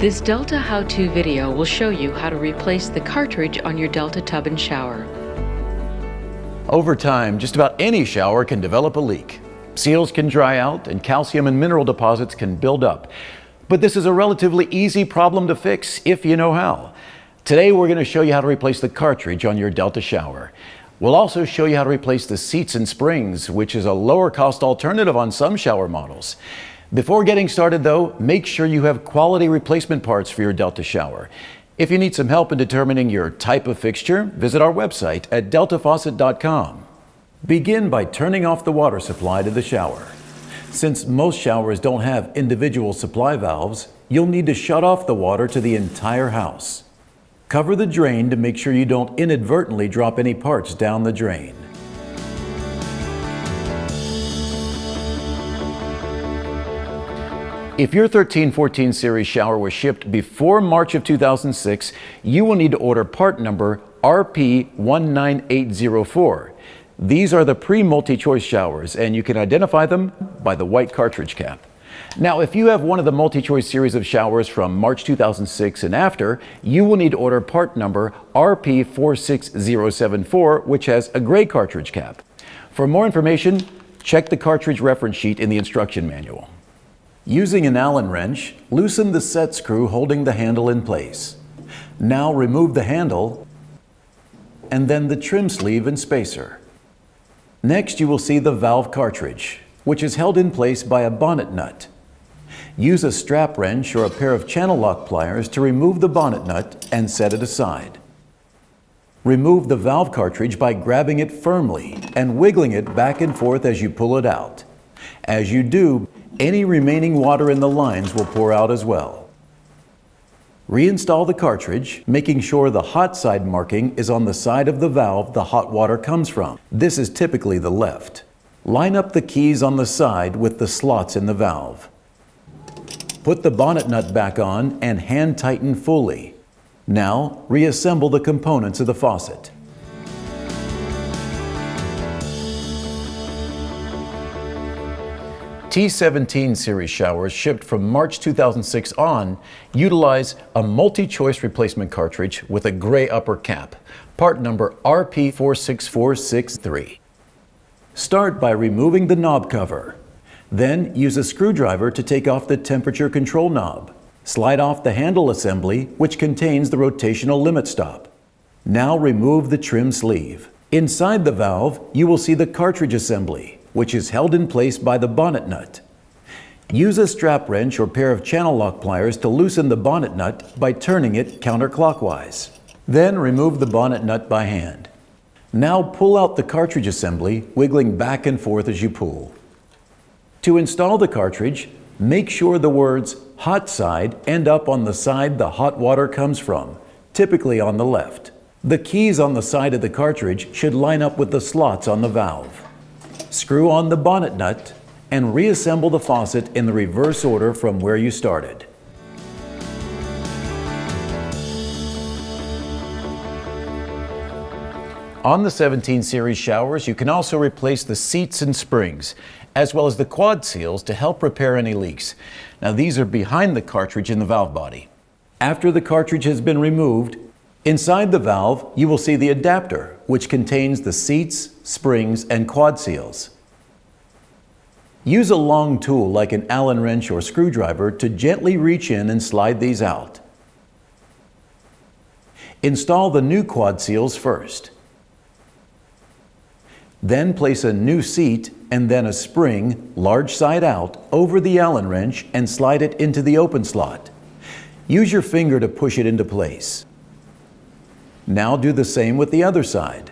This Delta how-to video will show you how to replace the cartridge on your Delta tub and shower. Over time, just about any shower can develop a leak. Seals can dry out and calcium and mineral deposits can build up. But this is a relatively easy problem to fix if you know how. Today we're going to show you how to replace the cartridge on your Delta shower. We'll also show you how to replace the seats and springs, which is a lower cost alternative on some shower models. Before getting started though, make sure you have quality replacement parts for your Delta shower. If you need some help in determining your type of fixture, visit our website at deltafaucet.com. Begin by turning off the water supply to the shower. Since most showers don't have individual supply valves, you'll need to shut off the water to the entire house. Cover the drain to make sure you don't inadvertently drop any parts down the drain. If your 13-14 series shower was shipped before March of 2006, you will need to order part number RP19804. These are the pre-multi-choice showers, and you can identify them by the white cartridge cap. Now, if you have one of the multi-choice series of showers from March 2006 and after, you will need to order part number RP46074, which has a gray cartridge cap. For more information, check the cartridge reference sheet in the instruction manual. Using an Allen wrench, loosen the set screw holding the handle in place. Now remove the handle and then the trim sleeve and spacer. Next, you will see the valve cartridge, which is held in place by a bonnet nut. Use a strap wrench or a pair of channel lock pliers to remove the bonnet nut and set it aside. Remove the valve cartridge by grabbing it firmly and wiggling it back and forth as you pull it out. As you do, any remaining water in the lines will pour out as well. Reinstall the cartridge, making sure the hot side marking is on the side of the valve the hot water comes from. This is typically the left. Line up the keys on the side with the slots in the valve. Put the bonnet nut back on and hand tighten fully. Now, reassemble the components of the faucet. T17 series showers shipped from March 2006 on utilize a multi-choice replacement cartridge with a gray upper cap, part number RP46463. Start by removing the knob cover. Then use a screwdriver to take off the temperature control knob. Slide off the handle assembly, which contains the rotational limit stop. Now remove the trim sleeve. Inside the valve, you will see the cartridge assembly, which is held in place by the bonnet nut. Use a strap wrench or pair of channel lock pliers to loosen the bonnet nut by turning it counterclockwise. Then remove the bonnet nut by hand. Now pull out the cartridge assembly, wiggling back and forth as you pull. To install the cartridge, make sure the words "hot side" end up on the side the hot water comes from, typically on the left. The keys on the side of the cartridge should line up with the slots on the valve. Screw on the bonnet nut and reassemble the faucet in the reverse order from where you started. On the 17 series showers, you can also replace the seats and springs, as well as the quad seals to help repair any leaks. Now, these are behind the cartridge in the valve body. After the cartridge has been removed, inside the valve, you will see the adapter, which contains the seats, springs, and quad seals. Use a long tool like an Allen wrench or screwdriver to gently reach in and slide these out. Install the new quad seals first. Then place a new seat and then a spring, large side out, over the Allen wrench and slide it into the open slot. Use your finger to push it into place. Now do the same with the other side.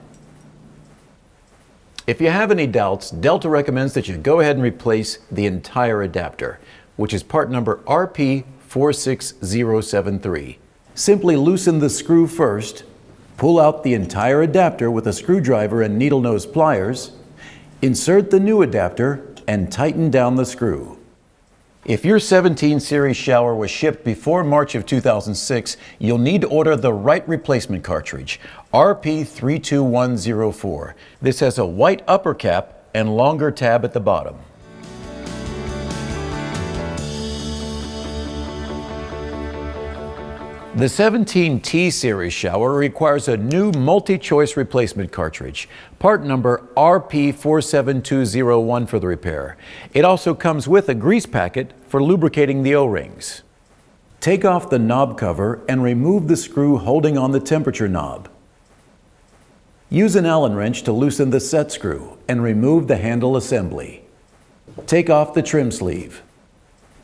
If you have any doubts, Delta recommends that you go ahead and replace the entire adapter, which is part number RP46073. Simply loosen the screw first, pull out the entire adapter with a screwdriver and needle nose pliers, insert the new adapter, and tighten down the screw. If your 17 series shower was shipped before March of 2006, you'll need to order the right replacement cartridge, RP32104. This has a white upper cap and longer tab at the bottom. The 17T series shower requires a new multi-choice replacement cartridge, part number RP47201 for the repair. It also comes with a grease packet for lubricating the O-rings. Take off the knob cover and remove the screw holding on the temperature knob. Use an Allen wrench to loosen the set screw and remove the handle assembly. Take off the trim sleeve.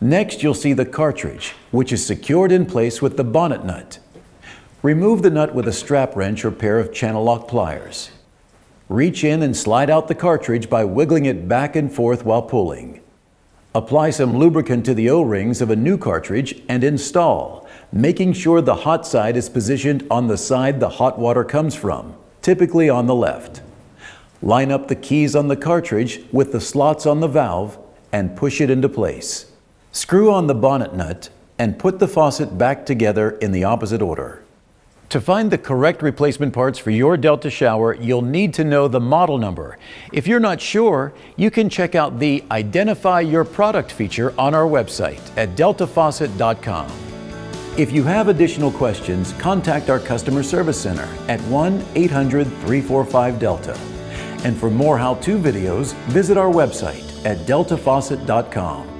Next, you'll see the cartridge, which is secured in place with the bonnet nut. Remove the nut with a strap wrench or pair of channel lock pliers. Reach in and slide out the cartridge by wiggling it back and forth while pulling. Apply some lubricant to the O-rings of a new cartridge and install, making sure the hot side is positioned on the side the hot water comes from, typically on the left. Line up the keys on the cartridge with the slots on the valve and push it into place. Screw on the bonnet nut and put the faucet back together in the opposite order. To find the correct replacement parts for your Delta shower, you'll need to know the model number. If you're not sure, you can check out the Identify Your Product feature on our website at deltafaucet.com. If you have additional questions, contact our customer service center at 1-800-345-DELTA. And for more how-to videos, visit our website at deltafaucet.com.